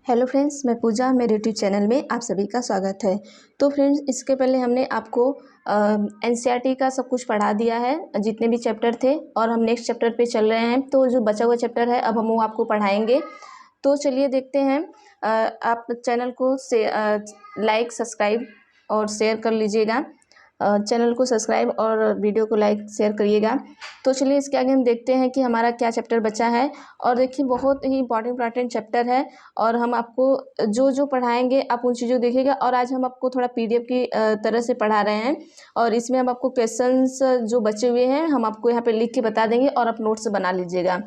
Hello friends, मैं पूजा, मेरे YouTube channel में आप सभी का स्वागत है। तो फ्रेंड्स, इसके पहले हमने आपको एनसीईआरटी का सब कुछ पढ़ा दिया है, जितने भी चैप्टर थे, और हम नेक्स्ट चैप्टर पे चल रहे हैं। तो जो बचा हुआ चैप्टर है अब हम वो आपको पढ़ाएंगे। तो चलिए देखते हैं। आप चैनल को लाइक, सब्सक्राइब और शेयर कर लीजिएगा। चैनल को सब्सक्राइब और वीडियो को लाइक शेयर करिएगा। तो चलिए इसके आगे हम देखते हैं कि हमारा क्या चैप्टर बचा है। और देखिए, बहुत ही इंपॉर्टेंट चैप्टर है और हम आपको जो जो पढ़ाएंगे आप उन चीज़ों देखिएगा। और आज हम आपको थोड़ा पीडीएफ की तरह से पढ़ा रहे हैं और इसमें हम आपको क्वेश्चंस जो बचे हुए हैं हम आपको यहाँ पे लिख के बता देंगे और आप नोट्स बना लीजिएगा।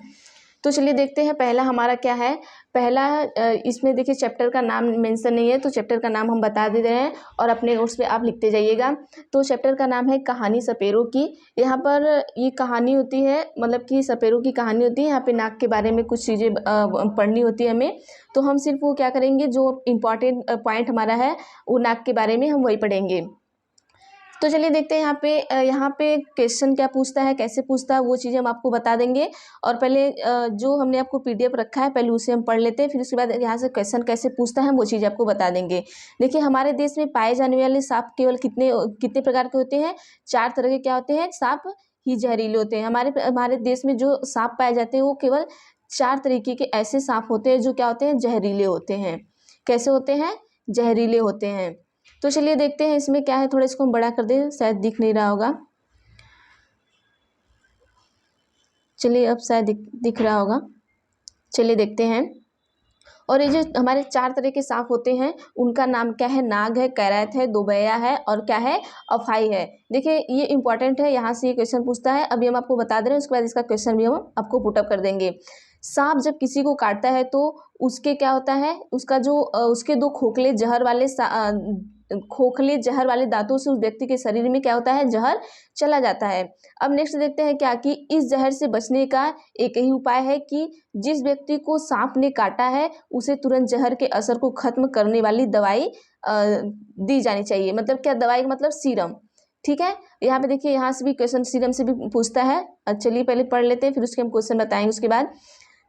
तो चलिए देखते हैं पहला हमारा क्या है। पहला इसमें देखिए चैप्टर का नाम मेंशन नहीं है, तो चैप्टर का नाम हम बता दे रहे हैं और अपने नोट्स पे आप लिखते जाइएगा। तो चैप्टर का नाम है कहानी सपेरों की। यहाँ पर ये कहानी होती है, मतलब कि सपेरों की कहानी होती है। यहाँ पे नाक के बारे में कुछ चीज़ें पढ़नी होती है हमें। तो हम सिर्फ वो क्या करेंगे, जो इम्पॉर्टेंट पॉइंट हमारा है वो नाक के बारे में हम वही पढ़ेंगे। तो चलिए देखते हैं यहाँ पे क्वेश्चन क्या पूछता है, कैसे पूछता है, वो चीज़ें हम आपको बता देंगे। और पहले जो हमने आपको पीडीएफ रखा है पहले उसे हम पढ़ लेते हैं, फिर उसके बाद यहाँ से क्वेश्चन कैसे पूछता है वो चीज़ आपको बता देंगे। देखिए, हमारे देश में पाए जाने वाले सांप केवल कितने प्रकार के होते हैं? 4 तरह के क्या होते हैं? सांप ही जहरीले होते हैं। हमारे देश में जो सांप पाए जाते हैं वो केवल 4 तरीके के ऐसे सांप होते हैं जो क्या होते हैं? जहरीले होते हैं। कैसे होते हैं? जहरीले होते हैं। तो चलिए देखते हैं इसमें क्या है। थोड़ा इसको हम बड़ा कर दें, शायद दिख नहीं रहा होगा। चलिए अब शायद दिख रहा होगा। चलिए देखते हैं। और ये जो हमारे 4 तरह के सांप होते हैं उनका नाम क्या है? नाग है, करैत है, दोबैया है और क्या है? अफाई है। देखिए, ये इंपॉर्टेंट है, यहाँ से ये क्वेश्चन पूछता है। अभी हम आपको बता दे रहे हैं, उसके बाद इसका क्वेश्चन भी हम आपको पुटअप कर देंगे। सांप जब किसी को काटता है तो उसके क्या होता है? उसका जो उसके 2 खोखले जहर वाले दांतों से उस व्यक्ति के शरीर में क्या होता है? जहर चला जाता है। अब नेक्स्ट देखते हैं क्या कि इस जहर से बचने का एक ही उपाय है कि जिस व्यक्ति को सांप ने काटा है उसे तुरंत जहर के असर को खत्म करने वाली दवाई दी जानी चाहिए। मतलब क्या दवाई? मतलब सीरम। ठीक है, यहाँ पे देखिए, यहाँ से भी क्वेश्चन सीरम से भी पूछता है। चलिए पहले पढ़ लेते हैं, फिर उसके हम क्वेश्चन बताएंगे उसके बाद।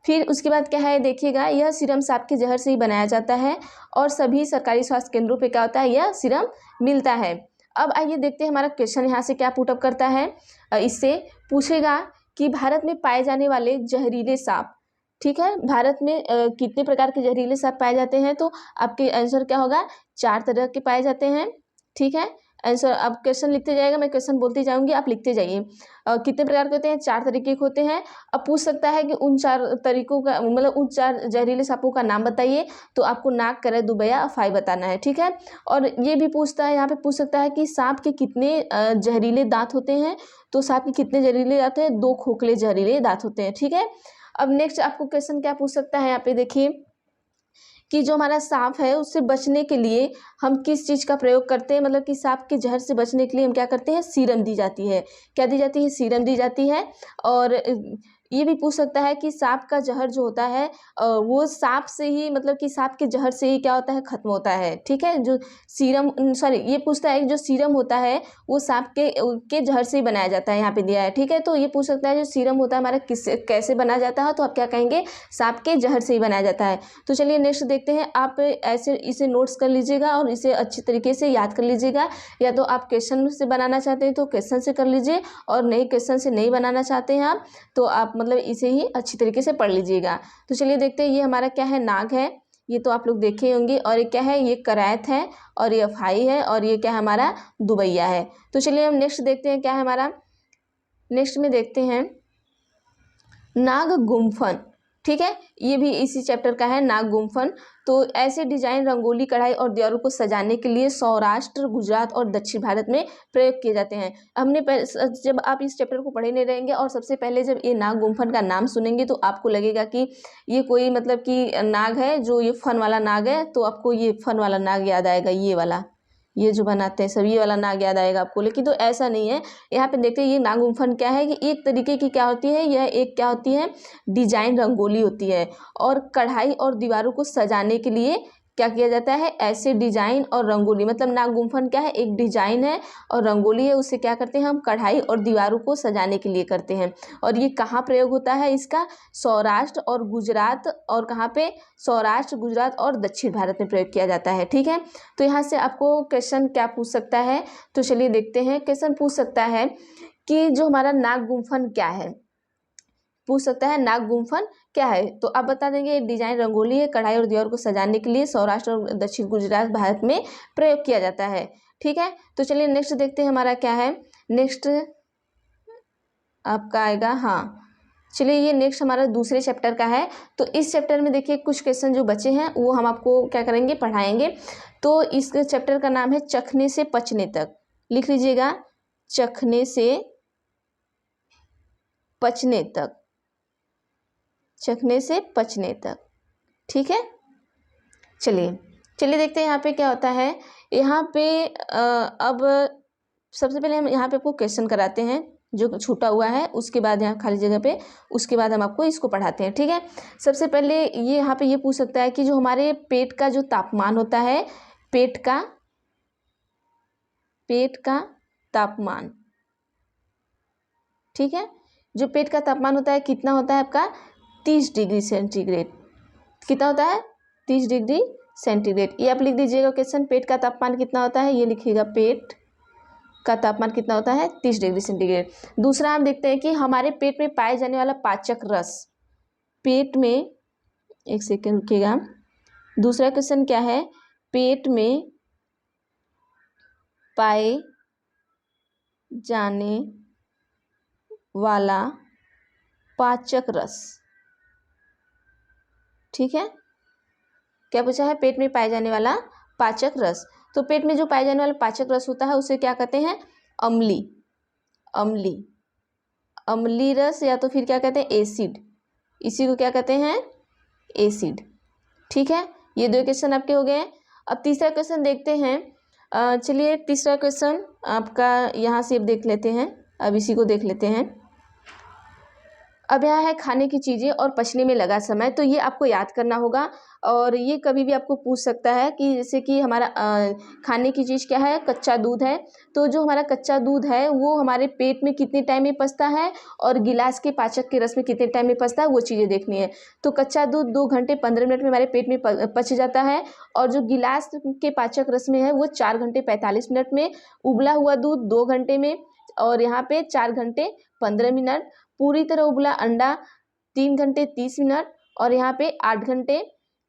फिर उसके बाद क्या है, देखिएगा, यह सीरम सांप के जहर से ही बनाया जाता है और सभी सरकारी स्वास्थ्य केंद्रों पे क्या होता है? यह सीरम मिलता है। अब आइए देखते हैं हमारा क्वेश्चन यहाँ से क्या पुटअप करता है। इससे पूछेगा कि भारत में पाए जाने वाले जहरीले सांप, ठीक है, भारत में कितने प्रकार के जहरीले सांप पाए जाते हैं? तो आपके आंसर क्या होगा? 4 तरह के पाए जाते हैं। ठीक है, आंसर अब क्वेश्चन लिखते जाएगा, मैं क्वेश्चन बोलती जाऊंगी, आप लिखते जाइए। कितने प्रकार के होते हैं? 4 तरीके के होते हैं। अब पूछ सकता है कि उन 4 तरीकों का, मतलब उन 4 जहरीले सांपों का नाम बताइए। तो आपको नाग, करैत, दोबैया, अफाई बताना है। ठीक है, और ये भी पूछता है, यहाँ पे पूछ सकता है कि सांप के कितने जहरीले दांत होते हैं? तो सांप के कितने जहरीले दांत हैं? 2 खोखले जहरीले दांत होते हैं। ठीक है, अब नेक्स्ट आपको क्वेश्चन क्या पूछ सकता है, यहाँ पे देखिए कि जो हमारा सांप है उससे बचने के लिए हम किस चीज़ का प्रयोग करते हैं? मतलब कि सांप के जहर से बचने के लिए हम क्या करते हैं? सीरम दी जाती है। क्या दी जाती है? सीरम दी जाती है। और ये भी पूछ सकता है कि सांप का जहर जो होता है वो सांप से ही, मतलब कि सांप के जहर से ही क्या होता है? खत्म होता है। ठीक है, जो सीरम, सॉरी, ये पूछता है कि जो सीरम होता है वो सांप के जहर से ही बनाया जाता है, यहाँ पे दिया है। ठीक है, तो ये पूछ सकता है जो सीरम होता है हमारा कैसे बनाया जाता है? तो आप क्या कहेंगे? सांप के जहर से ही बनाया जाता है। तो चलिए नेक्स्ट देखते हैं। आप ऐसे इसे नोट्स कर लीजिएगा और इसे अच्छी तरीके से याद कर लीजिएगा। या तो आप क्वेश्चन से बनाना चाहते हैं तो क्वेश्चन से कर लीजिए, और नए क्वेश्चन से नहीं बनाना चाहते हैं आप तो आप मतलब इसे ही अच्छी तरीके से पढ़ लीजिएगा। तो चलिए देखते हैं। ये हमारा क्या है? नाग है, ये तो आप लोग देखे होंगे। और ये क्या है? ये करैत है, और ये अफाई है, और ये क्या है? हमारा दुबैया है। तो चलिए हम नेक्स्ट देखते हैं क्या है हमारा। नेक्स्ट में देखते हैं नाग गुम्फन। ठीक है, ये भी इसी चैप्टर का है, नाग गुम्फन। तो ऐसे डिजाइन रंगोली, कढ़ाई और दीवारों को सजाने के लिए सौराष्ट्र, गुजरात और दक्षिण भारत में प्रयोग किए जाते हैं। जब आप इस चैप्टर को पढ़े नहीं रहेंगे और सबसे पहले जब ये नाग गुम्फन का नाम सुनेंगे तो आपको लगेगा कि ये कोई, मतलब कि नाग है, जो ये फन वाला नाग है। तो आपको ये फन वाला नाग याद आएगा, ये वाला, ये जो बनाते हैं सब, ये वाला नाग याद आएगा आपको। लेकिन तो ऐसा नहीं है। यहाँ पे देखते हैं ये नाग गुम्फन क्या है कि एक तरीके की क्या होती है, यह एक क्या होती है? डिजाइन रंगोली होती है। और कढ़ाई और दीवारों को सजाने के लिए क्या किया जाता है, ऐसे डिजाइन और रंगोली, मतलब नाग गुम्फन क्या है, एक डिजाइन है और रंगोली है, उससे क्या करते हैं हम, कढ़ाई और दीवारों को सजाने के लिए करते हैं। और ये कहाँ प्रयोग होता है इसका, सौराष्ट्र और गुजरात, और कहाँ पे, सौराष्ट्र, गुजरात और दक्षिण भारत में प्रयोग किया जाता है। ठीक है, तो यहाँ से आपको क्वेश्चन क्या पूछ सकता है, तो चलिए देखते हैं। क्वेश्चन पूछ सकता है कि जो हमारा नाग गुम्फन क्या है, पूछ सकता है नाग गुम्फन क्या है, तो आप बता देंगे डिजाइन रंगोली है, कढ़ाई और दीवार को सजाने के लिए सौराष्ट्र और दक्षिण गुजरात भारत में प्रयोग किया जाता है। ठीक है, तो चलिए नेक्स्ट देखते हैं हमारा क्या है। नेक्स्ट आपका आएगा, हाँ चलिए ये नेक्स्ट हमारा दूसरे चैप्टर का है। तो इस चैप्टर में देखिए कुछ क्वेश्चन जो बचे हैं वो हम आपको क्या करेंगे, पढ़ाएंगे। तो इस चैप्टर का नाम है चखने से पचने तक, लिख लीजिएगा, चखने से पचने तक, चखने से पचने तक। ठीक है, चलिए देखते हैं यहाँ पे क्या होता है। यहाँ पे अब सबसे पहले हम यहाँ पे आपको क्वेश्चन कराते हैं जो छूटा हुआ है, उसके बाद यहाँ खाली जगह पे, उसके बाद हम आपको इसको पढ़ाते हैं। ठीक है, सबसे पहले ये यहाँ पे ये पूछ सकता है कि जो हमारे पेट का जो तापमान होता है, पेट का तापमान, ठीक है, जो पेट का तापमान होता है कितना होता है आपका, 30 डिग्री सेंटीग्रेड। कितना होता है, 30 डिग्री सेंटीग्रेड। ये आप लिख दीजिएगा क्वेश्चन, पेट का तापमान कितना होता है, ये लिखिएगा, पेट का तापमान कितना होता है, 30 डिग्री सेंटीग्रेड। दूसरा हम देखते हैं कि हमारे पेट में पाए जाने वाला पाचक रस, पेट में, एक सेकेंड रुकिएगा, दूसरा क्वेश्चन क्या है, पेट में पाए जाने वाला पाचक रस। ठीक है, क्या पूछा है, पेट में पाए जाने वाला पाचक रस। तो पेट में जो पाए जाने वाला पाचक रस होता है उसे क्या कहते हैं, अम्ली, अम्ली रस, या तो फिर क्या कहते हैं, एसिड, इसी को क्या कहते हैं, एसिड। ठीक है, ये दो क्वेश्चन आपके हो गए। अब तीसरा क्वेश्चन देखते हैं। चलिए तीसरा क्वेश्चन आपका यहाँ से अब देख लेते हैं, अब इसी को देख लेते हैं। अब यहाँ है खाने की चीज़ें और पचने में लगा समय, तो ये आपको याद करना होगा और ये कभी भी आपको पूछ सकता है कि जैसे कि हमारा खाने की चीज़ क्या है, कच्चा दूध है। तो जो हमारा कच्चा दूध है वो हमारे पेट में कितने टाइम में पचता है और गिलास के पाचक के रस में कितने टाइम में पचता है, वो चीज़ें देखनी है। तो कच्चा दूध 2 घंटे 15 मिनट में हमारे पेट में पच जाता है, और जो गिलास के पाचक रस में है वो 4 घंटे 45 मिनट में, उबला हुआ दूध 2 घंटे में, और यहाँ पे 4 घंटे 15 मिनट, पूरी तरह उबला अंडा 3 घंटे 30 मिनट, और यहाँ पे 8 घंटे,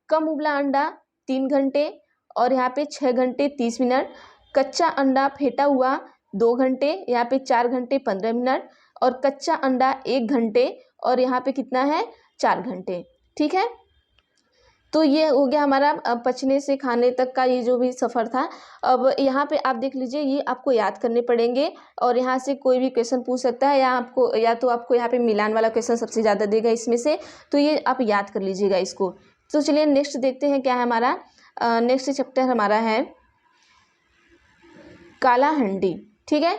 कम उबला अंडा 3 घंटे, और यहाँ पे 6 घंटे 30 मिनट, कच्चा अंडा फेंटा हुआ 2 घंटे, यहाँ पे 4 घंटे 15 मिनट, और कच्चा अंडा 1 घंटे, और यहाँ पे कितना है, 4 घंटे। ठीक है, तो ये हो गया हमारा पचने से खाने तक का ये जो भी सफ़र था। अब यहाँ पे आप देख लीजिए, ये आपको याद करने पड़ेंगे और यहाँ से कोई भी क्वेश्चन पूछ सकता है, या तो आपको यहाँ पे मिलान वाला क्वेश्चन सबसे ज़्यादा देगा इसमें से, तो ये आप याद कर लीजिएगा इसको। तो चलिए नेक्स्ट देखते हैं क्या है हमारा। नेक्स्ट चैप्टर हमारा है काला हंडी। ठीक है,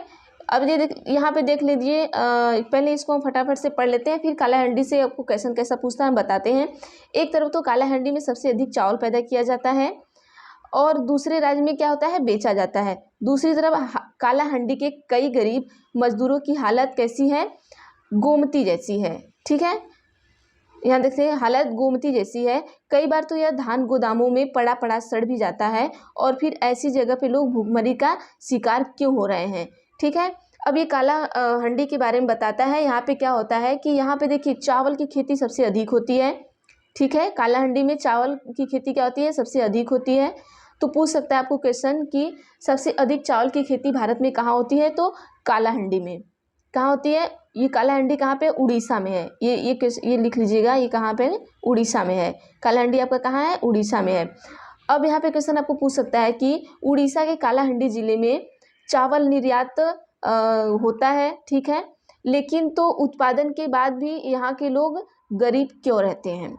अब ये यहाँ पे देख लीजिए, पहले इसको हम फटाफट से पढ़ लेते हैं, फिर काला हंडी से आपको क्वेश्चन कैसा पूछता है हम बताते हैं। एक तरफ तो काला हंडी में सबसे अधिक चावल पैदा किया जाता है और दूसरे राज्य में क्या होता है, बेचा जाता है। दूसरी तरफ काला हंडी के कई गरीब मजदूरों की हालत कैसी है, गोमती जैसी है। ठीक है, यहाँ देखते हैं, हालत गोमती जैसी है। कई बार तो यह धान गोदामों में पड़ा पड़ा सड़ भी जाता है, और फिर ऐसी जगह पे लोग भूखमरी का शिकार क्यों हो रहे हैं। ठीक है, अब ये काला हंडी के बारे में बताता है। यहाँ पे क्या होता है कि यहाँ पे देखिए चावल की खेती सबसे अधिक होती है। ठीक है, काला हंडी में चावल की खेती क्या होती है, सबसे अधिक होती है। तो पूछ सकता है आपको क्वेश्चन कि सबसे अधिक चावल की खेती भारत में कहाँ होती है, तो काला हंडी में। कहाँ होती है ये काला हंडी, कहाँ पे, उड़ीसा में है। ये लिख लीजिएगा, ये कहाँ पे, उड़ीसा में है। काला हंडी आपका कहाँ है, उड़ीसा में है। अब यहाँ पे क्वेश्चन आपको पूछ सकता है कि उड़ीसा के काला हंडी जिले में चावल निर्यात होता है, ठीक है, लेकिन तो उत्पादन के बाद भी यहाँ के लोग गरीब क्यों रहते हैं।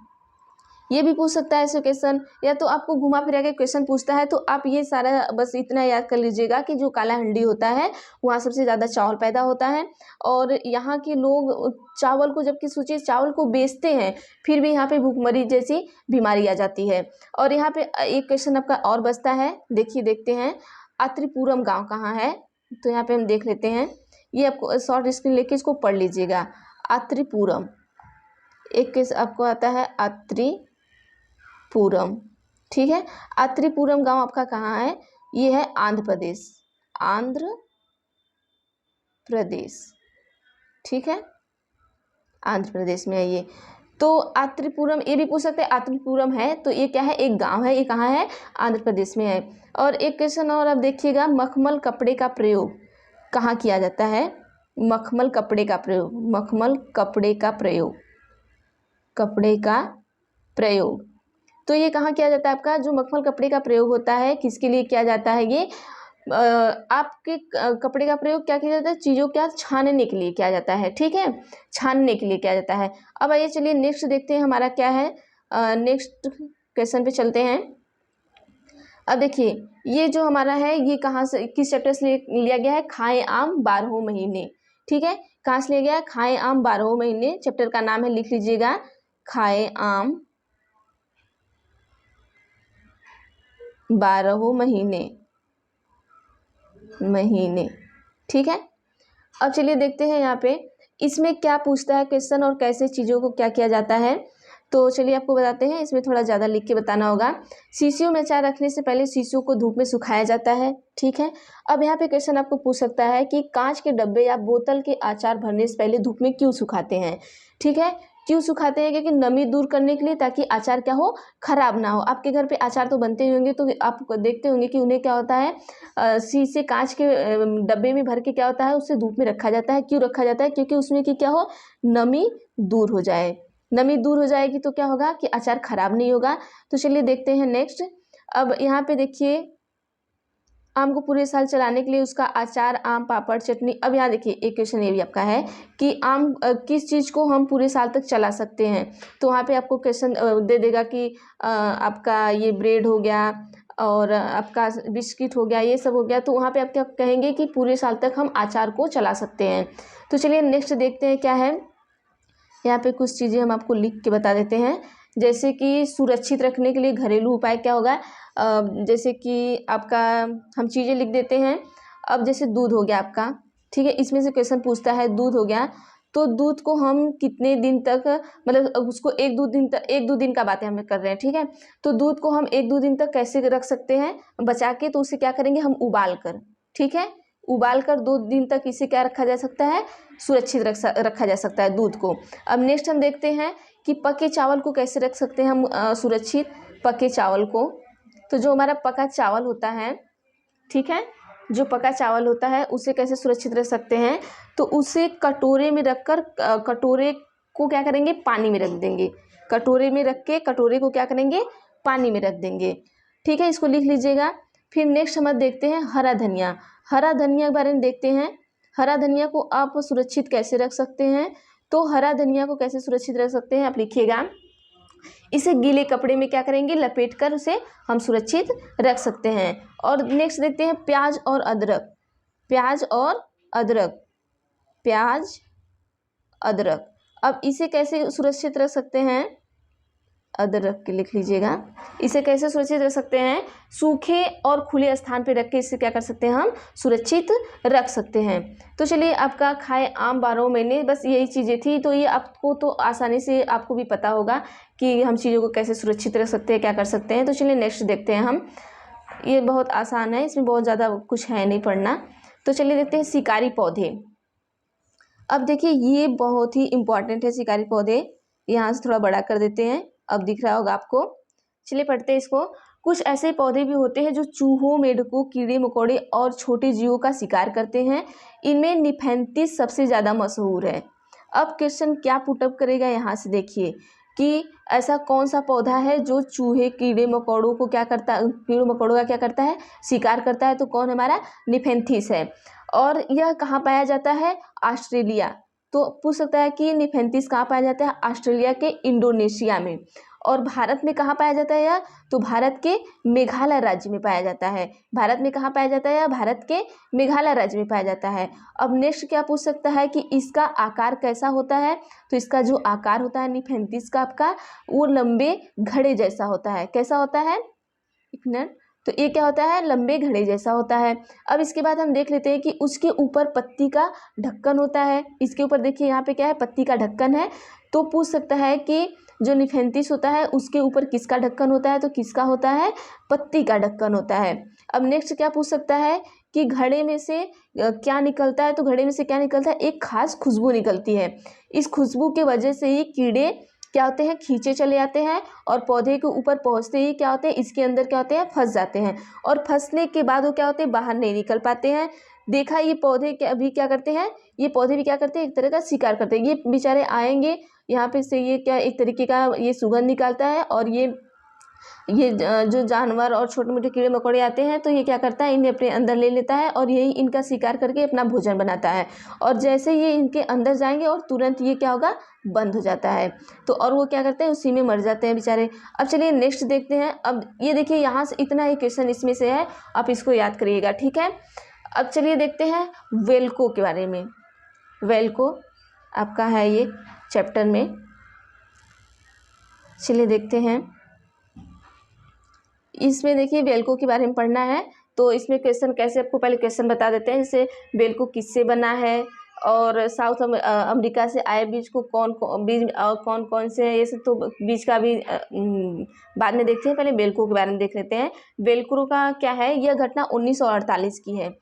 ये भी पूछ सकता है ऐसे क्वेश्चन, या तो आपको घुमा फिरा के क्वेश्चन पूछता है तो आप ये सारा बस इतना याद कर लीजिएगा कि जो काला हंडी होता है वहाँ सबसे ज़्यादा चावल पैदा होता है, और यहाँ के लोग चावल को, जबकि सोचिए चावल को बेचते हैं फिर भी यहाँ पे भूखमरी जैसी बीमारी आ जाती है। और यहाँ पे एक क्वेश्चन आपका और बचता है, देखिए देखते हैं, आत्रिपुरम गाँव कहाँ है, तो यहाँ पे हम देख लेते हैं। ये आपको शॉर्ट स्क्रीन लेके इसको पढ़ लीजिएगा। आत्रिपुरम, एक केस आपको आता है आत्रिपुरम, ठीक है। आत्रिपुरम गांव आपका कहाँ है, ये है आंध्र प्रदेश, आंध्र प्रदेश, ठीक है, आंध्र प्रदेश में है ये। तो आत्रिपुरम, ये भी पूछ सकते हैं आत्रिपुरम है तो ये क्या है, एक गांव है, ये कहाँ है, आंध्र प्रदेश में है। और एक क्वेश्चन और आप देखिएगा, मखमल कपड़े का प्रयोग कहाँ किया जाता है, मखमल कपड़े का प्रयोग, मखमल कपड़े का प्रयोग, कपड़े का प्रयोग, तो ये कहाँ किया जाता है आपका, जो मखमल कपड़े का प्रयोग होता है किसके लिए किया जाता है, ये आपके कपड़े का प्रयोग क्या किया जाता है, चीज़ों क्या छानने के लिए किया जाता है, ठीक है, छानने के लिए किया जाता है। अब आइए चलिए नेक्स्ट देखते हैं हमारा क्या है, नेक्स्ट क्वेश्चन पे चलते हैं। अब देखिए ये जो हमारा है ये कहाँ से, किस चैप्टर से लिया गया है, खाएं आम 12 महीने, ठीक है, कहाँ से लिया गया है, खाएं आम 12 महीने, चैप्टर का नाम है, लिख लीजिएगा, खाएं आम 12 महीने, ठीक है। अब चलिए देखते हैं यहाँ पे इसमें क्या पूछता है क्वेश्चन और कैसे चीज़ों को क्या किया जाता है। तो चलिए आपको बताते हैं, इसमें थोड़ा ज़्यादा लिख के बताना होगा। शीशियों में अचार रखने से पहले शीशियों को धूप में सुखाया जाता है, ठीक है। अब यहाँ पे क्वेश्चन आपको पूछ सकता है कि कांच के डब्बे या बोतल के अचार भरने से पहले धूप में क्यों सुखाते हैं, ठीक है, क्यों सुखाते हैं, क्योंकि नमी दूर करने के लिए, ताकि अचार क्या हो, खराब ना हो। आपके घर पे अचार तो बनते ही होंगे, तो आप देखते होंगे कि उन्हें क्या होता है, शीशे कांच के डब्बे में भर के क्या होता है, उसे धूप में रखा जाता है। क्यों रखा जाता है, क्योंकि उसमें कि क्या हो, नमी दूर हो जाए, नमी दूर हो जाएगी तो क्या होगा कि अचार खराब नहीं होगा। तो चलिए देखते हैं नेक्स्ट। अब यहाँ पे देखिए, आम को पूरे साल चलाने के लिए उसका अचार, आम पापड़, चटनी। अब यहाँ देखिए एक क्वेश्चन ये भी आपका है कि आम किस चीज़ को हम पूरे साल तक चला सकते हैं, तो वहाँ पे आपको क्वेश्चन दे देगा कि आपका ये ब्रेड हो गया और आपका बिस्किट हो गया, ये सब हो गया, तो वहाँ पे आप क्या कहेंगे कि पूरे साल तक हम अचार को चला सकते हैं। तो चलिए नेक्स्ट देखते हैं क्या है। यहाँ पे कुछ चीज़ें हम आपको लिख के बता देते हैं, जैसे कि सुरक्षित रखने के लिए घरेलू उपाय क्या होगा, जैसे कि आपका हम चीज़ें लिख देते हैं। अब जैसे दूध हो गया आपका, ठीक है, इसमें से क्वेश्चन पूछता है दूध हो गया, तो दूध को हम कितने दिन तक, मतलब उसको एक दो दिन का बातें हम कर रहे हैं, ठीक है, तो दूध को हम 1-2 दिन तक कैसे रख सकते हैं बचा के, तो उसे क्या करेंगे हम उबाल कर, ठीक है, उबाल कर 2 दिन तक इसे क्या रखा जा सकता है, सुरक्षित रखा जा सकता है दूध को। अब नेक्स्ट हम देखते हैं कि पके चावल को कैसे रख सकते हैं हम सुरक्षित, पके चावल को, तो जो हमारा पका चावल होता है, ठीक है, जो पका चावल होता है उसे कैसे सुरक्षित रख सकते हैं, तो उसे कटोरे में रखकर, कटोरे को क्या करेंगे, पानी में रख देंगे, कटोरे में रख के कटोरे को क्या करेंगे, पानी में रख देंगे, ठीक है, इसको लिख लीजिएगा। फिर नेक्स्ट हम देखते हैं हरा धनिया, हरा धनिया के बारे में देखते हैं। हरा धनिया को आप सुरक्षित कैसे रख सकते हैं, तो हरा धनिया को कैसे सुरक्षित रख सकते हैं आप लिखिएगा, इसे गीले कपड़े में क्या करेंगे, लपेट कर उसे हम सुरक्षित रख सकते हैं। और नेक्स्ट देखते हैं प्याज और अदरक, प्याज और अदरक, प्याज अदरक, अब इसे कैसे सुरक्षित रख सकते हैं, अदरक के लिख लीजिएगा, इसे कैसे सुरक्षित रख सकते हैं, सूखे और खुले स्थान पे रख के इसे क्या कर सकते हैं हम सुरक्षित रख सकते हैं। तो चलिए आपका खाए आम 12 महीने, बस यही चीज़ें थी, तो ये आपको तो आसानी से आपको भी पता होगा कि हम चीज़ों को कैसे सुरक्षित रख सकते हैं, क्या कर सकते हैं। तो चलिए नेक्स्ट देखते हैं हम, ये बहुत आसान है, इसमें बहुत ज़्यादा कुछ है नहीं पढ़ना। तो चलिए देखते हैं शिकारी पौधे। अब देखिए ये बहुत ही इम्पॉर्टेंट है शिकारी पौधे, यहाँ से थोड़ा बड़ा कर देते हैं, अब दिख रहा होगा आपको। चलिए पढ़ते हैं इसको। कुछ ऐसे पौधे भी होते हैं जो चूहों, मेढकों, कीड़े मकोड़े और छोटे जीवों का शिकार करते हैं, इनमें निफेंथिस सबसे ज़्यादा मशहूर है। अब क्वेश्चन क्या पुटअप करेगा, यहाँ से देखिए कि ऐसा कौन सा पौधा है जो चूहे, कीड़े मकोड़ों को क्या करता है, कीड़े मकोड़ों का क्या करता है, शिकार करता है, तो कौन हमारा निफेंथिस है। और यह कहाँ पाया जाता है, ऑस्ट्रेलिया। तो पूछ सकता है कि निफेंथिस कहाँ पाया जाता है, ऑस्ट्रेलिया के इंडोनेशिया में। और भारत में कहाँ पाया जाता है यह? तो भारत के मेघालय राज्य में पाया जाता है। भारत में कहाँ पाया जाता है यह? भारत के मेघालय राज्य में पाया जाता है। अब नेक्स्ट क्या पूछ सकता है कि इसका आकार कैसा होता है? तो इसका जो आकार होता है निफेंथिस का आपका, वो लंबे घड़े जैसा होता है। कैसा होता है? एक मिनट। तो ये क्या होता है? लंबे घड़े जैसा होता है। अब इसके बाद हम देख लेते हैं कि उसके ऊपर पत्ती का ढक्कन होता है। इसके ऊपर देखिए यहाँ पे क्या है? पत्ती का ढक्कन है। तो पूछ सकता है कि जो निफेंथिस होता है उसके ऊपर किसका ढक्कन होता है? तो किसका होता है? पत्ती का ढक्कन होता है। अब नेक्स्ट क्या पूछ सकता है कि घड़े में से क्या निकलता है? तो घड़े में से क्या निकलता है? एक खास खुशबू निकलती है। इस खुशबू के वजह से ही कीड़े क्या होते हैं? खींचे चले आते हैं और पौधे के ऊपर पहुंचते ही क्या होते हैं? इसके अंदर क्या होते हैं? फंस जाते हैं और फंसने के बाद वो क्या होते हैं? बाहर नहीं निकल पाते हैं। देखा ये पौधे भी क्या करते हैं? ये पौधे भी क्या करते हैं? एक तरह का शिकार करते हैं। ये बेचारे आएंगे यहाँ पे से, ये क्या एक तरीके का ये सुगंध निकालता है और ये जो जानवर और छोटे मोटे कीड़े मकोड़े आते हैं तो ये क्या करता है? इन्हें अपने अंदर ले लेता है और यही इनका शिकार करके अपना भोजन बनाता है। और जैसे ये इनके अंदर जाएंगे और तुरंत ये क्या होगा? बंद हो जाता है। तो और वो क्या करते हैं? उसी में मर जाते हैं बेचारे। अब चलिए नेक्स्ट देखते हैं। अब ये देखिए यहाँ से इतना ही क्वेश्चन इसमें से है, आप इसको याद करिएगा, ठीक है। अब चलिए देखते हैं वेल्को के बारे में। वेल्को आपका है ये चैप्टर में, चलिए देखते हैं। इसमें देखिए वेल्को के बारे में पढ़ना है। तो इसमें क्वेश्चन कैसे, आपको पहले क्वेश्चन बता देते हैं। जैसे वेल्को किससे बना है और साउथ अमेरिका से आए बीज को कौन कौन से, ये सब तो बीज का भी बाद में देखते हैं। पहले वेल्को के बारे में देख लेते हैं। वेल्को का क्या है? यह घटना 1948 की है।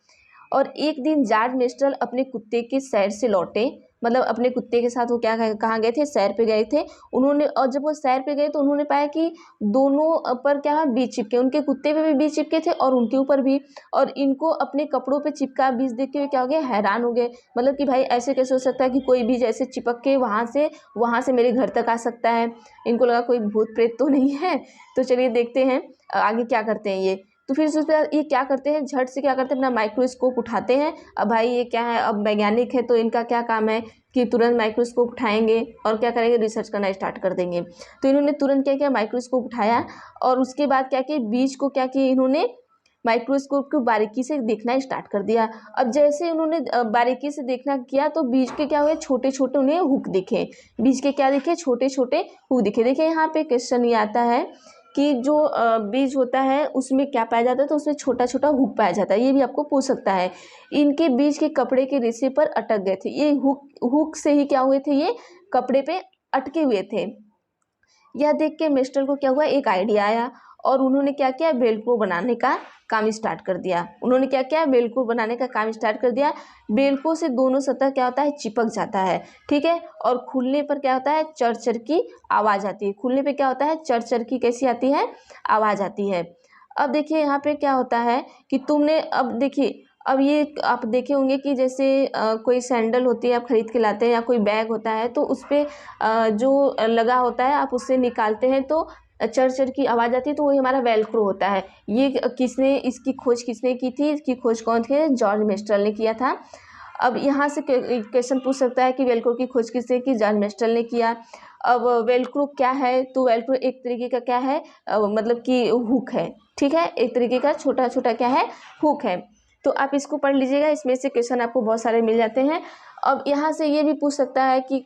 और एक दिन जॉर्ज मेस्ट्रल अपने कुत्ते के सैर से लौटे, मतलब अपने कुत्ते के साथ वो क्या कहाँ गए थे? सैर पे गए थे उन्होंने। और जब वो सैर पे गए तो उन्होंने पाया कि दोनों पर क्या बीज चिपके, उनके कुत्ते पे भी बीज चिपके थे और उनके ऊपर भी। और इनको अपने कपड़ों पे चिपका बीज देख के क्या हो गए? हैरान हो गए। मतलब कि भाई ऐसे कैसे हो सकता है कि कोई बीज ऐसे चिपक के वहाँ से मेरे घर तक आ सकता है। इनको लगा कोई भूत प्रेत तो नहीं है। तो चलिए देखते हैं आगे क्या करते हैं ये। तो फिर उसके बाद ये क्या करते हैं? झट से क्या करते हैं? अपना माइक्रोस्कोप उठाते हैं। अब भाई ये क्या है? अब वैज्ञानिक है तो इनका क्या काम है कि तुरंत माइक्रोस्कोप उठाएंगे और क्या करेंगे? रिसर्च करना स्टार्ट कर देंगे। तो इन्होंने तुरंत क्या किया? माइक्रोस्कोप उठाया और उसके बाद क्या किया? बीज को क्या किया? इन्होंने माइक्रोस्कोप को बारीकी से देखना स्टार्ट कर दिया। अब जैसे उन्होंने बारीकी से देखना किया तो बीज के क्या हुए? छोटे छोटे उन्हें हुक दिखे। बीज के क्या दिखे? छोटे छोटे हुक दिखे। देखिए यहाँ पे क्वेश्चन ये आता है कि जो बीज होता है उसमें क्या पाया जाता है? तो उसमें छोटा छोटा हुक पाया जाता है। ये भी आपको पूछ सकता है। इनके बीज के कपड़े के रेशे पर अटक गए थे। ये हुक से ही क्या हुए थे? ये कपड़े पे अटके हुए थे। यह देख के मिस्टर को क्या हुआ? एक आइडिया आया और उन्होंने क्या किया? वेल्क्रो बनाने का काम स्टार्ट कर दिया। उन्होंने क्या किया? वेल्क्रो बनाने का काम स्टार्ट कर दिया। वेल्क्रो से दोनों सतह क्या होता है? चिपक जाता है, ठीक है। और खुलने पर क्या होता है? चर चर की आवाज़ आती है। खुलने पे क्या होता है? चर चर की कैसी आती है? आवाज़ आती है। अब देखिए यहाँ पे क्या होता है कि तुमने, अब देखिए अब ये आप देखे होंगे कि जैसे कोई सैंडल होती है आप खरीद के लाते हैं या कोई बैग होता है तो उस पर जो लगा होता है आप उससे निकालते हैं तो चर चर की आवाज़ आती है, तो वही हमारा वेल्क्रो होता है। ये इसकी खोज किसने की थी? इसकी खोज कौन थे? जॉर्ज मेस्ट्रल ने किया था। अब यहाँ से क्वेश्चन पूछ सकता है कि वेल्क्रो की खोज किसने की? जॉर्ज मेस्ट्रल ने किया। अब वेल्क्रो क्या है? तो वेल्क्रो एक तरीके का क्या है? मतलब कि हुक है, ठीक है। एक तरीके का छोटा छोटा क्या है? हुक है। तो आप इसको पढ़ लीजिएगा, इसमें से क्वेश्चन आपको बहुत सारे मिल जाते हैं। अब यहाँ से ये भी पूछ सकता है कि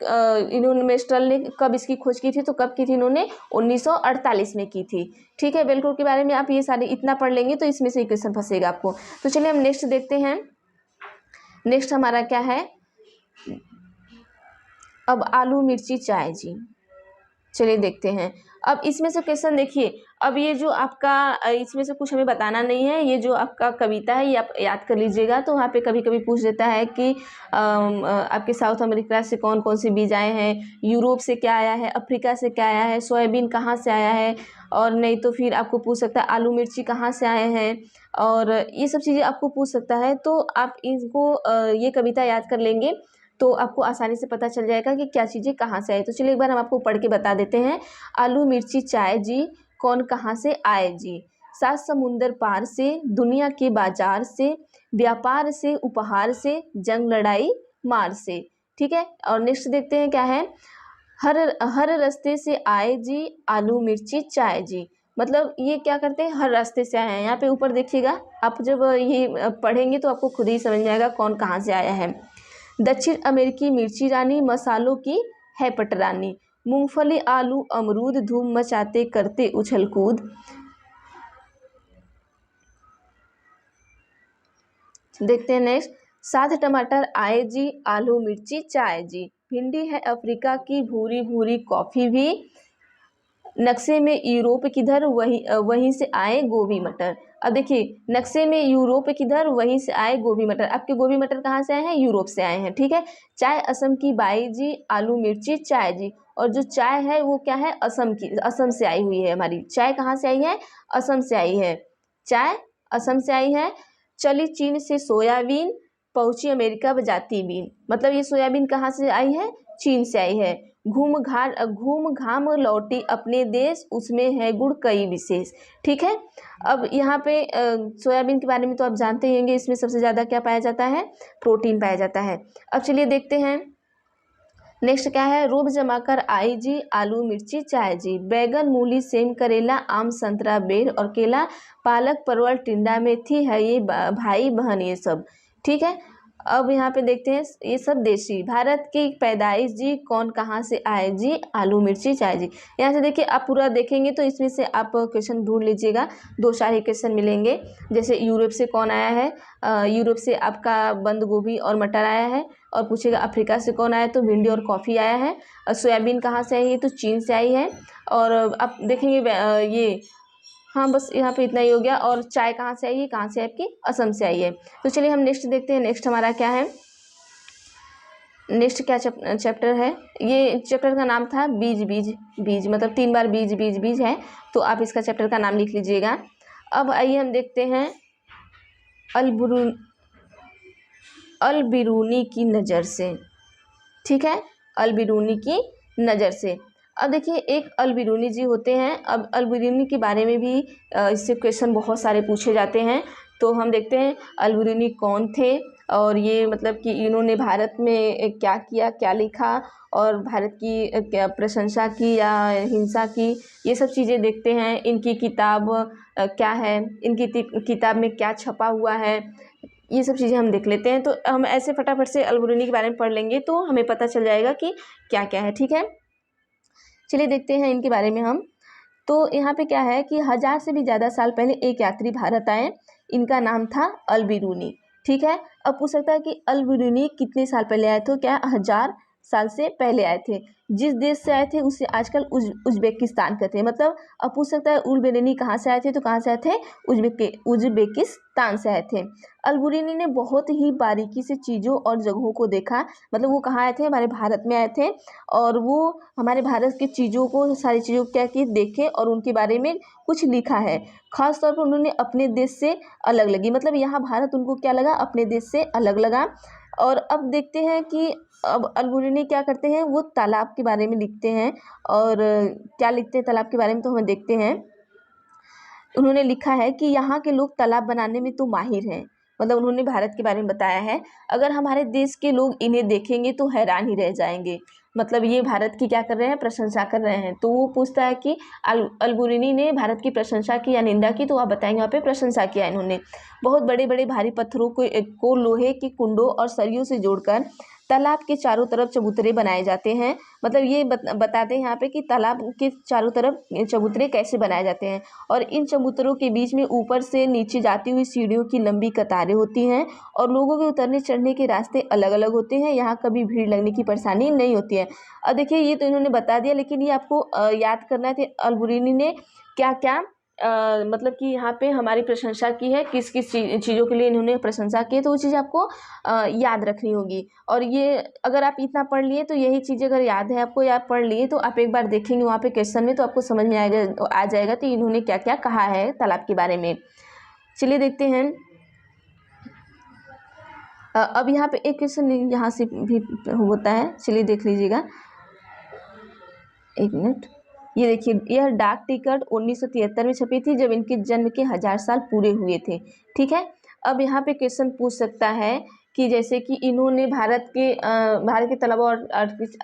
इन्होंने मेस्ट्रल ने कब इसकी खोज की थी? तो कब की थी इन्होंने? 1948 में की थी, ठीक है। वेल्क्रो के बारे में आप ये सारे इतना पढ़ लेंगे तो इसमें से क्वेश्चन फंसेगा आपको। तो चलिए हम नेक्स्ट देखते हैं। नेक्स्ट हमारा क्या है? अब आलू मिर्ची चाय जी, चलिए देखते हैं। अब इसमें से क्वेश्चन देखिए। अब ये जो आपका इसमें से कुछ हमें बताना नहीं है। ये जो आपका कविता है ये आप याद कर लीजिएगा। तो वहाँ पे कभी कभी पूछ देता है कि आपके साउथ अमेरिका से कौन कौन से बीज आए हैं, यूरोप से क्या आया है, अफ्रीका से क्या आया है, सोयाबीन कहाँ से आया है, और नहीं तो फिर आपको पूछ सकता है आलू मिर्ची कहाँ से आए हैं, और ये सब चीज़ें आपको पूछ सकता है। तो आप इनको ये कविता याद कर लेंगे तो आपको आसानी से पता चल जाएगा कि क्या चीज़ें कहाँ से आई। तो चलिए एक बार हम आपको पढ़ के बता देते हैं। आलू मिर्ची चाय जी, कौन कहाँ से आए जी, 7 समुंदर पार से, दुनिया के बाजार से, व्यापार से, उपहार से, जंग लड़ाई मार से, ठीक है। और नेक्स्ट देखते हैं क्या है। हर हर रास्ते से आए जी, आलू मिर्ची चाय जी। मतलब ये क्या करते हैं, हर रास्ते से आए हैं। यहाँ पे ऊपर देखिएगा, आप जब ये पढ़ेंगे तो आपको खुद ही समझ में आएगा कौन कहाँ से आया है। दक्षिण अमेरिकी मिर्ची रानी, मसालों की है पटरानी, मूंगफली आलू अमरूद धूम मचाते करते उछल कूद। देखते हैं नेक्स्ट। साथ टमाटर आए जी, आलू मिर्ची चाय जी, भिंडी है अफ्रीका की भूरी भूरी कॉफ़ी भी, नक्शे में यूरोप किधर वहीं से आए गोभी मटर। अब देखिए, नक्शे में यूरोप किधर वहीं से आए गोभी मटर। आपके गोभी मटर कहाँ से आए हैं, यूरोप से आए हैं, ठीक है। चाय असम की बाई जी, आलू मिर्ची चाय जी। और जो चाय है वो क्या है, असम की, असम से आई हुई है। हमारी चाय कहाँ से आई है, असम से आई है, चाय असम से आई है। चली चीन से सोयाबीन, पहुंची अमेरिका बजाती बीन। मतलब ये सोयाबीन कहाँ से आई है, चीन से आई है। घूम घाम लौटी अपने देश, उसमें है गुड़ कई विशेष, ठीक है। अब यहाँ पे सोयाबीन के बारे में तो आप जानते ही होंगे, इसमें सबसे ज़्यादा क्या पाया जाता है, प्रोटीन पाया जाता है। अब चलिए देखते हैं नेक्स्ट क्या है। रूप जमाकर आई जी, आलू मिर्ची चाय जी, बैगन मूली सेम करेला आम संतरा बेर और केला, पालक परवल टिंडा मेथी है ये भाई बहन ये सब, ठीक है। अब यहाँ पे देखते हैं, ये सब देशी, भारत की पैदाइश जी, कौन कहाँ से आए जी, आलू मिर्ची चाय जी। यहाँ से देखिए, आप पूरा देखेंगे तो इसमें से आप क्वेश्चन ढूंढ लीजिएगा, 2-4 ही क्वेश्चन मिलेंगे। जैसे यूरोप से कौन आया है, यूरोप से आपका बंद गोभी और मटर आया है। और पूछेगा अफ्रीका से कौन आया, तो भिंडी और कॉफ़ी आया है। और सोयाबीन कहाँ से आई है, तो चीन से आई है। और आप देखेंगे ये, हाँ बस यहाँ पे इतना ही हो गया। और चाय कहाँ से आई है, कहाँ से आपकी, असम से आई है। तो चलिए हम नेक्स्ट देखते हैं। नेक्स्ट हमारा क्या है, नेक्स्ट क्या चैप्टर है। ये चैप्टर का नाम था बीज बीज बीज, मतलब 3 बार बीज बीज बीज है, तो आप इसका चैप्टर का नाम लिख लीजिएगा। अब आइए हम देखते हैं अलबिरूनी की नज़र से, ठीक है, अलबिरूनी की नज़र से। अब देखिए, एक अलबिरूनी जी होते हैं। अब अलबिरूनी के बारे में भी इससे क्वेश्चन बहुत सारे पूछे जाते हैं। तो हम देखते हैं अलबिरूनी कौन थे, और ये मतलब कि इन्होंने भारत में क्या किया, क्या लिखा, और भारत की क्या प्रशंसा की या हिंसा की, ये सब चीज़ें देखते हैं। इनकी किताब क्या है, इनकी किताब में क्या छपा हुआ है, ये सब चीज़ें हम देख लेते हैं। तो हम ऐसे फटाफट से अलबरूनी के बारे में पढ़ लेंगे तो हमें पता चल जाएगा कि क्या क्या है, ठीक है। चलिए देखते हैं इनके बारे में हम। तो यहाँ पे क्या है कि 1000 से भी ज़्यादा साल पहले एक यात्री भारत आए, इनका नाम था अलबिरूनी, ठीक है। अब पूछ सकता है कि अलबिरूनी कितने साल पहले आए, तो क्या 1000 साल से पहले आए थे। जिस देश से आए थे उसे आजकल उज्बेकिस्तान कहते हैं। मतलब अब पूछ सकता है अलबिरूनी कहाँ से आए थे, तो कहाँ से आए थे, उज्बेकिस्तान से आए थे। अलबिरूनी ने बहुत ही बारीकी से चीज़ों और जगहों को देखा। मतलब वो कहाँ आए थे, हमारे भारत में आए थे, और वो हमारे भारत की चीज़ों को, सारी चीज़ों को क्या किए, देखे और उनके बारे में कुछ लिखा है। खास तौर पर उन्होंने अपने देश से अलग लगी, मतलब यहाँ भारत उनको क्या लगा, अपने देश से अलग लगा। और अब देखते हैं कि अब अलबिरूनी क्या करते हैं, वो तालाब के बारे में लिखते हैं। और क्या लिखते हैं तालाब के बारे में, तो हमें देखते हैं। उन्होंने लिखा है कि यहाँ के लोग तालाब बनाने में तो माहिर हैं। मतलब उन्होंने भारत के बारे में बताया है, अगर हमारे देश के लोग इन्हें देखेंगे तो हैरान ही रह जाएंगे। मतलब ये भारत की क्या कर रहे हैं, प्रशंसा कर रहे हैं। तो वो पूछता है कि अलबिरूनी ने भारत की प्रशंसा की या निंदा की, तो आप बताएंगे वहाँ पे प्रशंसा किया इन्होंने। बहुत बड़े बड़े भारी पत्थरों को लोहे के कुंडों और सरियों से जोड़कर तालाब के चारों तरफ चबूतरे बनाए जाते हैं। मतलब ये बताते हैं यहाँ पे कि तालाब के चारों तरफ चबूतरे कैसे बनाए जाते हैं। और इन चबूतरों के बीच में ऊपर से नीचे जाती हुई सीढ़ियों की लंबी कतारें होती हैं, और लोगों के उतरने चढ़ने के रास्ते अलग अलग होते हैं। यहाँ कभी भीड़ लगने की परेशानी नहीं होती है। अब देखिए, ये तो इन्होंने बता दिया, लेकिन ये आपको याद करना है कि अलबिरूनी ने क्या क्या मतलब कि यहाँ पे हमारी प्रशंसा की है, किस किस चीज़ों के लिए इन्होंने प्रशंसा की है, तो वो चीज़ आपको याद रखनी होगी। और ये अगर आप इतना पढ़ लिए, तो यही चीज़ अगर याद है आपको, या पढ़ लिए, तो आप एक बार देखेंगे वहाँ पे क्वेश्चन में, तो आपको समझ में आ जाएगा कि इन्होंने क्या क्या कहा है तालाब के बारे में। चलिए देखते हैं। अब यहाँ पे एक क्वेश्चन यहाँ से भी होता है, चलिए देख लीजिएगा, एक मिनट। ये देखिए, यह डाक टिकट 1973 में छपी थी, जब इनके जन्म के 1000 साल पूरे हुए थे, ठीक है। अब यहाँ पे क्वेश्चन पूछ सकता है कि जैसे कि इन्होंने भारत के तालाबों और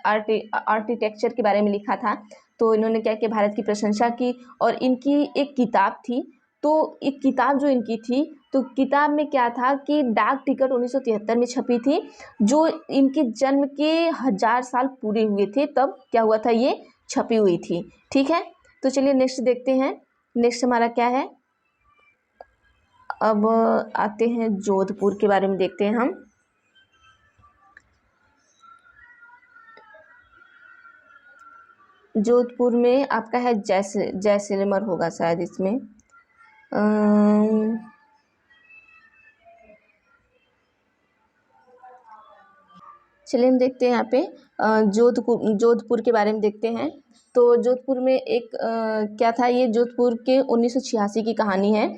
आर्किटेक्चर के बारे में लिखा था। तो इन्होंने क्या किया, भारत की प्रशंसा की। और इनकी एक किताब थी, तो एक किताब जो इनकी थी, तो किताब में क्या था कि डाक टिकट 1973 में छपी थी, जो इनके जन्म के 1000 साल पूरे हुए थे तब क्या हुआ था, ये छपी हुई थी। ठीक है, तो चलिए नेक्स्ट देखते हैं। नेक्स्ट हमारा क्या है, अब आते हैं जोधपुर के बारे में देखते हैं हम। जोधपुर में आपका है जैसलमेर होगा शायद इसमें। चलिए हम देखते हैं यहाँ पे जोधपुर के बारे में देखते हैं। तो जोधपुर में एक क्या था, ये जोधपुर के 1986 की कहानी है।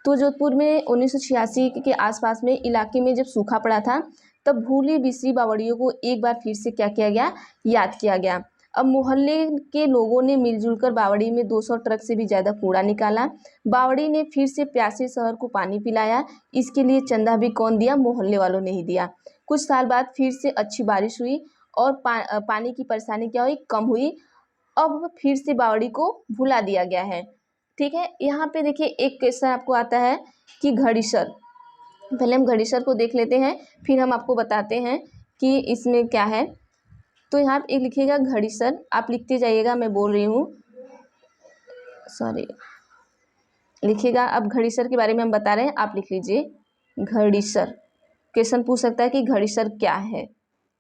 तो जोधपुर में 1986 के आसपास में इलाके में जब सूखा पड़ा था, तब भूली बिसरी बावड़ियों को एक बार फिर से क्या किया गया, याद किया गया। अब मोहल्ले के लोगों ने मिलजुल कर बावड़ी में 200 ट्रक से भी ज़्यादा कूड़ा निकाला। बावड़ी ने फिर से प्यासे शहर को पानी पिलाया। इसके लिए चंदा भी कौन दिया, मोहल्ले वालों ने ही दिया। कुछ साल बाद फिर से अच्छी बारिश हुई और पानी की परेशानी क्या हुई, कम हुई। अब फिर से बावड़ी को भुला दिया गया है। ठीक है, यहाँ पे देखिए एक क्वेश्चन आपको आता है कि घड़ीसर। पहले हम घड़ीसर को देख लेते हैं, फिर हम आपको बताते हैं कि इसमें क्या है। तो यहाँ पे एक लिखिएगा घड़ीसर, आप लिखते जाइएगा, मैं बोल रही हूँ, सॉरी, लिखिएगा। अब घड़ीसर के बारे में हम बता रहे हैं, आप लिख लीजिए घड़ीसर। क्वेश्चन पूछ सकता है कि घड़ीसर क्या है।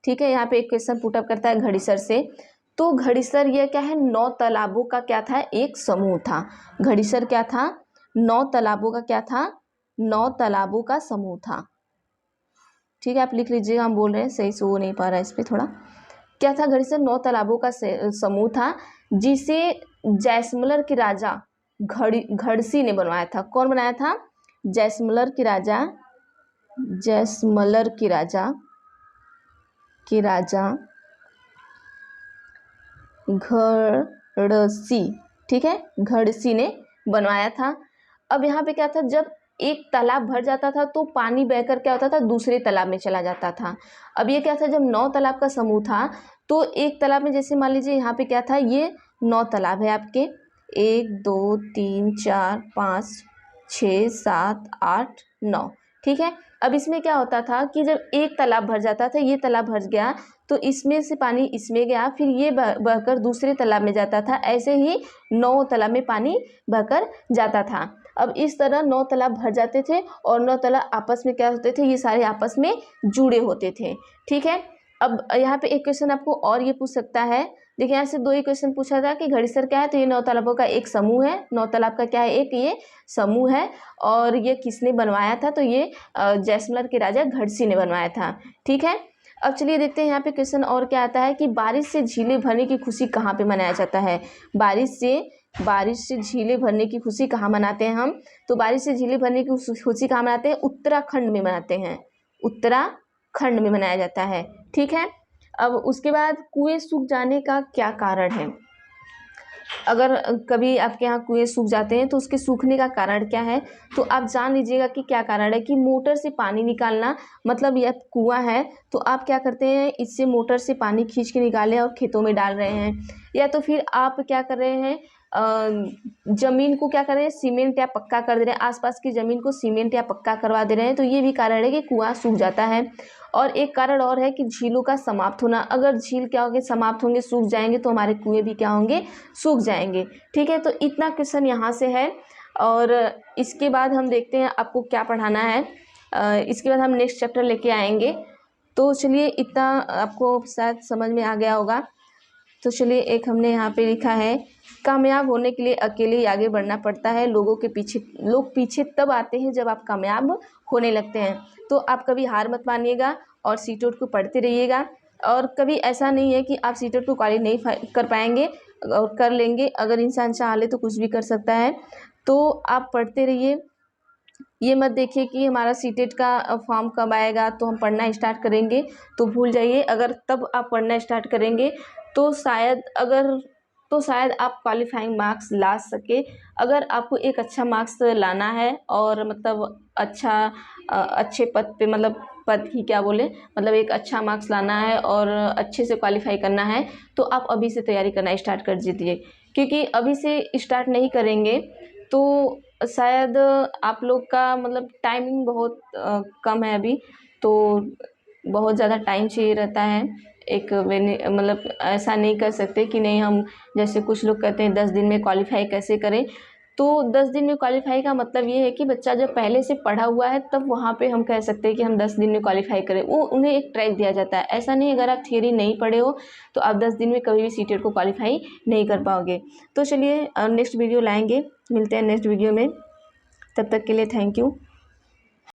ठीक है, यहाँ पे एक क्वेश्चन पुटअप करता है घड़ीसर से। तो घड़ीसर यह क्या है, 9 तालाबों का क्या था, एक समूह था। घड़ीसर क्या था, 9 तालाबों का क्या था, 9 तालाबों का समूह था। ठीक है, आप लिख लीजिएगा, हम बोल रहे हैं सही से हो नहीं पा रहा है इस पर थोड़ा। क्या था, घड़ीसर 9 तालाबों का समूह था, जिसे जैसलमेर के राजा घड़सी ने बनवाया था। कौन बनाया था, जैसलमेर के राजा घड़सी। ठीक है, घड़सी ने बनवाया था। अब यहाँ पे क्या था, जब एक तालाब भर जाता था तो पानी बहकर क्या होता था, दूसरे तालाब में चला जाता था। अब ये क्या था, जब 9 तालाब का समूह था, तो एक तालाब में जैसे मान लीजिए यहाँ पे क्या था, ये 9 तालाब है आपके, 1 2 3 4 5 6 7 8 9। ठीक है, अब इसमें क्या होता था कि जब एक तालाब भर जाता था, ये तालाब भर गया तो इसमें से पानी इसमें गया, फिर ये बहकर दूसरे तालाब में जाता था। ऐसे ही 9 तालाब में पानी बहकर जाता था। अब इस तरह 9 तालाब भर जाते थे और 9 तालाब आपस में क्या होते थे, ये सारे आपस में जुड़े होते थे। ठीक है, अब यहाँ पे एक क्वेश्चन आपको और ये पूछ सकता है। देखिए यहाँ से 2 ही क्वेश्चन पूछा था कि घड़ीसर क्या है, तो ये 9 तालाबों का एक समूह है। 9 तालाब का क्या है, एक ये समूह है। और ये किसने बनवाया था, तो ये जैसलमेर के राजा घड़सी ने बनवाया था। ठीक है, अब चलिए देखते हैं यहाँ पे क्वेश्चन और क्या आता है कि बारिश से झीलें भरने की खुशी कहाँ पे मनाया जाता है। बारिश से झीलें भरने की खुशी कहाँ मनाते हैं हम, तो बारिश से झीलें भरने की खुशी कहाँ मनाते हैं, उत्तराखंड में मनाते हैं। उत्तराखंड में मनाया जाता है। ठीक है, अब उसके बाद कुएं सूख जाने का क्या कारण है। अगर कभी आपके यहाँ कुएं सूख जाते हैं तो उसके सूखने का कारण क्या है, तो आप जान लीजिएगा कि क्या कारण है। कि मोटर से पानी निकालना, मतलब यह कुआं है तो आप क्या करते हैं, इससे मोटर से पानी खींच के निकाले और खेतों में डाल रहे हैं, या तो फिर आप क्या कर रहे हैं, जमीन को क्या कर रहे हैं, सीमेंट या पक्का कर दे रहे हैं, आसपास की जमीन को सीमेंट या पक्का करवा दे रहे हैं, तो ये भी कारण है कि कुआं सूख जाता है। और एक कारण और है कि झीलों का समाप्त होना। अगर झील क्या होंगे, समाप्त होंगे, सूख जाएंगे, तो हमारे कुएं भी क्या होंगे, सूख जाएंगे। ठीक है, तो इतना क्वेश्चन यहाँ से है। और इसके बाद हम देखते हैं आपको क्या पढ़ाना है। इसके बाद हम नेक्स्ट चैप्टर लेके आएंगे। तो चलिए इतना आपको शायद समझ में आ गया होगा। तो चलिए एक हमने यहाँ पे लिखा है, कामयाब होने के लिए अकेले ही आगे बढ़ना पड़ता है। लोग पीछे तब आते हैं जब आप कामयाब होने लगते हैं। तो आप कभी हार मत मानिएगा और सीटेट को पढ़ते रहिएगा। और कभी ऐसा नहीं है कि आप सीटेट को क्वालिफाई नहीं कर पाएंगे और कर लेंगे। अगर इंसान चाह ले तो कुछ भी कर सकता है। तो आप पढ़ते रहिए, ये मत देखिए कि हमारा सीटेट का फॉर्म कब आएगा तो हम पढ़ना स्टार्ट करेंगे, तो भूल जाइए। अगर तब आप पढ़ना स्टार्ट करेंगे तो शायद आप क्वालिफाइंग मार्क्स ला सके। अगर आपको एक अच्छा मार्क्स लाना है और मतलब अच्छे पद पे, मतलब पद की क्या बोले मतलब एक अच्छा मार्क्स लाना है और अच्छे से क्वालिफाई करना है, तो आप अभी से तैयारी करना स्टार्ट कर दीजिए। क्योंकि अभी से स्टार्ट नहीं करेंगे तो शायद आप लोग का मतलब टाइमिंग बहुत कम है अभी, तो बहुत ज़्यादा टाइम चाहिए रहता है। एक मतलब ऐसा नहीं कर सकते कि नहीं हम, जैसे कुछ लोग कहते हैं 10 दिन में क्वालिफाई कैसे करें, तो 10 दिन में क्वालिफाई का मतलब ये है कि बच्चा जब पहले से पढ़ा हुआ है तब वहाँ पे हम कह सकते हैं कि हम 10 दिन में क्वालिफाई करें, वो उन्हें एक ट्रैक दिया जाता है। ऐसा नहीं अगर आप थियरी नहीं पढ़े हो तो आप 10 दिन में कभी भी सीटेट को क्वालिफाई नहीं कर पाओगे। तो चलिए नेक्स्ट वीडियो लाएंगे, मिलते हैं नेक्स्ट वीडियो में, तब तक के लिए थैंक यू।